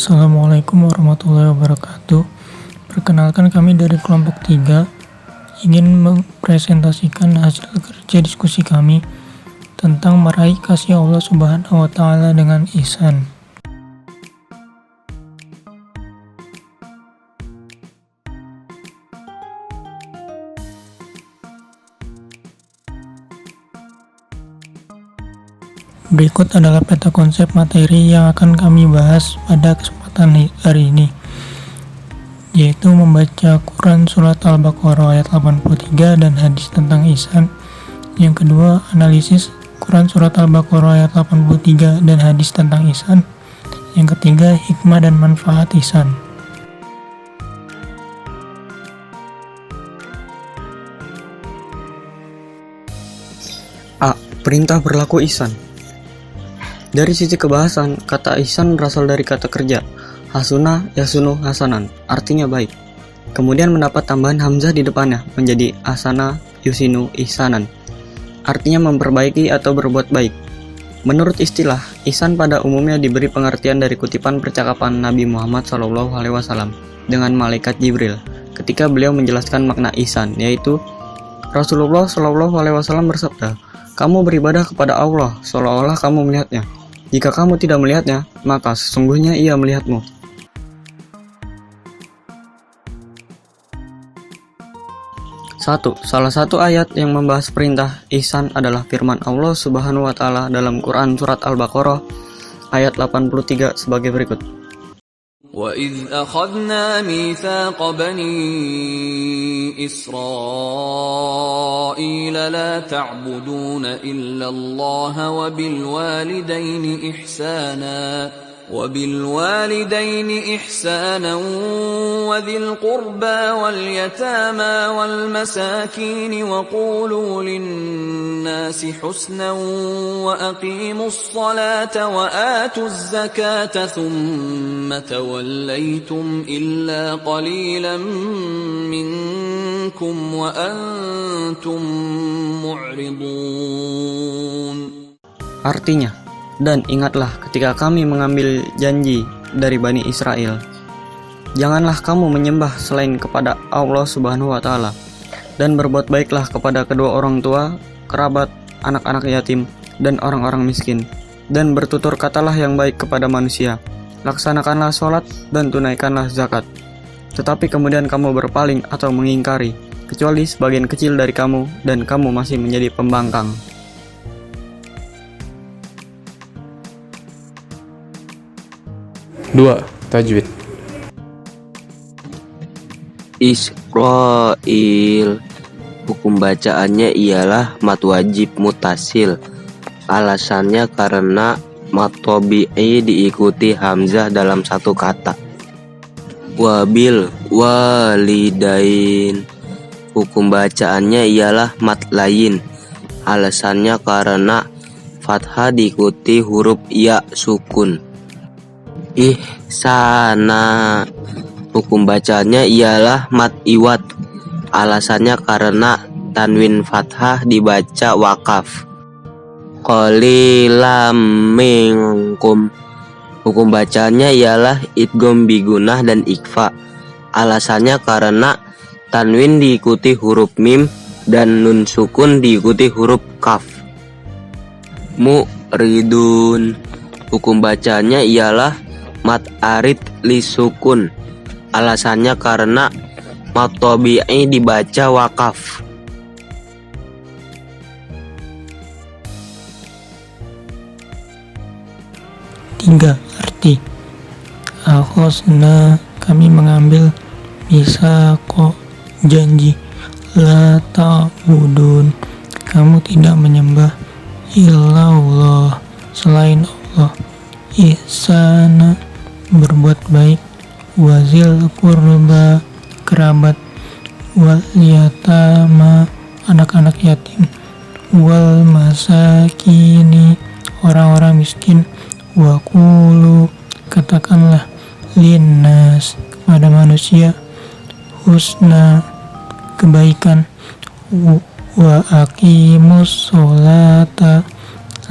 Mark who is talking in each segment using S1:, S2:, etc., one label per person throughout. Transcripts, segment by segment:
S1: Assalamualaikum warahmatullahi wabarakatuh. Perkenalkan, kami dari kelompok 3 ingin mempresentasikan hasil kerja diskusi kami tentang meraih kasih Allah Subhanahu wa Ta'ala dengan ihsan. Berikut adalah peta konsep materi yang akan kami bahas pada kesempatan hari ini, yaitu membaca Quran Surat Al-Baqarah ayat 83 dan hadis tentang ihsan. Yang kedua, analisis Quran Surat Al-Baqarah ayat 83 dan hadis tentang ihsan. Yang ketiga, hikmah dan manfaat ihsan.
S2: A. Perintah berlaku ihsan. Dari sisi kebahasan, kata ihsan berasal dari kata kerja hasuna yasunu hasanan, artinya baik. Kemudian mendapat tambahan hamzah di depannya menjadi asana yusinu ihsanan, artinya memperbaiki atau berbuat baik. Menurut istilah, ihsan pada umumnya diberi pengertian dari kutipan percakapan Nabi Muhammad SAW dengan malaikat Jibril ketika beliau menjelaskan makna ihsan, yaitu Rasulullah SAW bersabda, "Kamu beribadah kepada Allah seolah-olah kamu melihatnya. Jika kamu tidak melihatnya, maka sesungguhnya Ia melihatmu." Salah satu ayat yang membahas perintah ihsan adalah firman Allah Subhanahu wa Ta'ala dalam Quran Surat Al-Baqarah ayat 83 sebagai berikut.
S3: وَإِذْ أَخَذْنَا مِيثَاقَ بَنِي إِسْرَائِيلَ لَا تَعْبُدُونَ إِلَّا اللَّهَ وَبِالْوَالِدَيْنِ إِحْسَانًا وَذِي الْقُرْبَى وَالْيَتَامَى وَالْمَسَاكِينِ وَقُولُوا لِلنَّاسِ حُسْنًا وَأَقِيمُوا الصَّلَاةَ وَآتُوا الزَّكَاةَ ثُمَّ تَوَلَّيْتُمْ إِلَّا قَلِيلًا مِنكُمْ وَأَنْتُمْ مُعْرِضُونَ.
S2: Artinya, dan ingatlah ketika kami mengambil janji dari Bani Israel, janganlah kamu menyembah selain kepada Allah Subhanahu wa Ta'ala, dan berbuat baiklah kepada kedua orang tua, kerabat, anak-anak yatim, dan orang-orang miskin, dan bertutur katalah yang baik kepada manusia. Laksanakanlah sholat dan tunaikanlah zakat. Tetapi kemudian kamu berpaling atau mengingkari, kecuali sebagian kecil dari kamu, dan kamu masih menjadi pembangkang.
S4: 2. Tajwid.
S5: Israil, hukum bacaannya ialah mad wajib mutasil. Alasannya karena mad tabi'i diikuti hamzah dalam satu kata. Wabil walidain, hukum bacaannya ialah mad layin. Alasannya karena fathah diikuti huruf ya sukun. Ihsana, hukum bacanya ialah mad iwad. Alasannya karena tanwin fathah dibaca wakaf. Qalilam minkum, hukum bacanya ialah idgham bigunah dan ikfa. Alasannya karena tanwin diikuti huruf mim dan nun sukun diikuti huruf kaf. Mu'ridun, hukum bacanya ialah mad arid li sukun. Alasannya karena mad tabi'i dibaca wakaf.
S1: Tiga, arti. Akhosna, kami mengambil, misaqo, janji, la ta'budun, kamu tidak menyembah, illallah, selain Allah, ihsana, berbuat baik, wazil qurba, kerabat, wal yatama, anak-anak yatim, wal masakini, orang-orang miskin, wa qulu, katakanlah, linnas, kepada manusia, husna, kebaikan, wa aqimus sholata,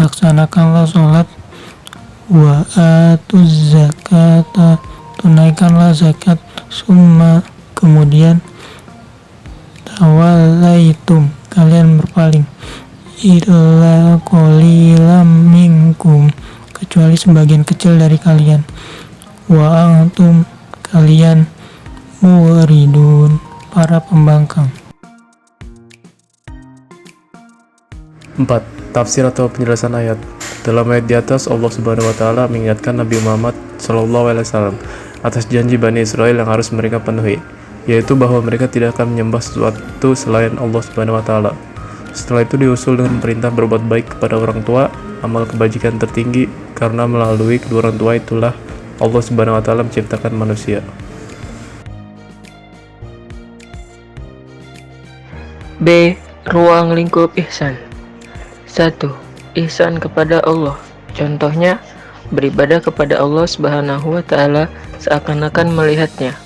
S1: laksanakanlah sholat, wa atuz zakat, zakata, tunaikanlah zakat, summa, kemudian tawallaitum, kalian berpaling, illa qalilam minkum, kecuali sebagian kecil dari kalian, wa antum, kalian muridun, para pembangkang.
S4: 4. Tafsir atau penjelasan ayat. Dalam ayat di atas, Allah Subhanahu wa taala mengingatkan Nabi Muhammad SAW atas janji Bani Israel yang harus mereka penuhi, yaitu bahwa mereka tidak akan menyembah sesuatu selain Allah Subhanahu wa taala. Setelah itu diusul dengan perintah berbuat baik kepada orang tua, amal kebajikan tertinggi, karena melalui kedua orang tua itulah Allah Subhanahu wa taala menciptakan manusia.
S6: B. Ruang lingkup ihsan. 1. Ihsan kepada Allah. Contohnya, beribadah kepada Allah Subhanahu wa taala seakan-akan melihatnya.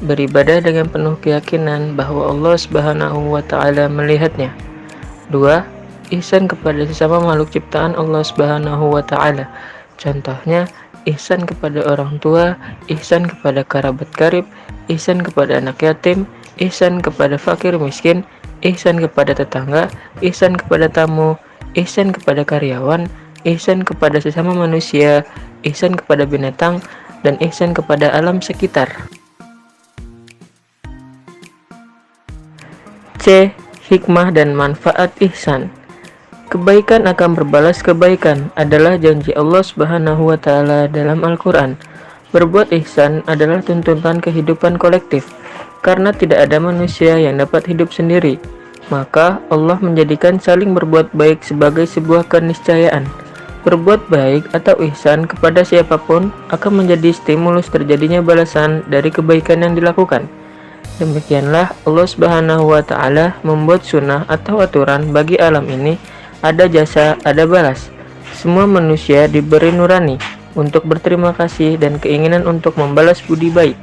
S6: Beribadah dengan penuh keyakinan bahwa Allah Subhanahu wa taala melihatnya. 2. Ihsan kepada sesama makhluk ciptaan Allah Subhanahu wa taala. Contohnya, ihsan kepada orang tua, ihsan kepada kerabat karib, ihsan kepada anak yatim, ihsan kepada fakir miskin, ihsan kepada tetangga, ihsan kepada tamu, ihsan kepada karyawan, ihsan kepada sesama manusia, ihsan kepada binatang, dan ihsan kepada alam sekitar. C. Hikmah dan manfaat ihsan. Kebaikan akan berbalas kebaikan adalah janji Allah Subhanahu wa taala dalam Al-Qur'an. Berbuat ihsan adalah tuntutan kehidupan kolektif, karena tidak ada manusia yang dapat hidup sendiri. Maka Allah menjadikan saling berbuat baik sebagai sebuah keniscayaan. Berbuat baik atau ihsan kepada siapapun akan menjadi stimulus terjadinya balasan dari kebaikan yang dilakukan. Demikianlah Allah Subhanahu wa taala membuat sunnah atau aturan bagi alam ini, ada jasa, ada balas. Semua manusia diberi nurani untuk berterima kasih dan keinginan untuk membalas budi baik.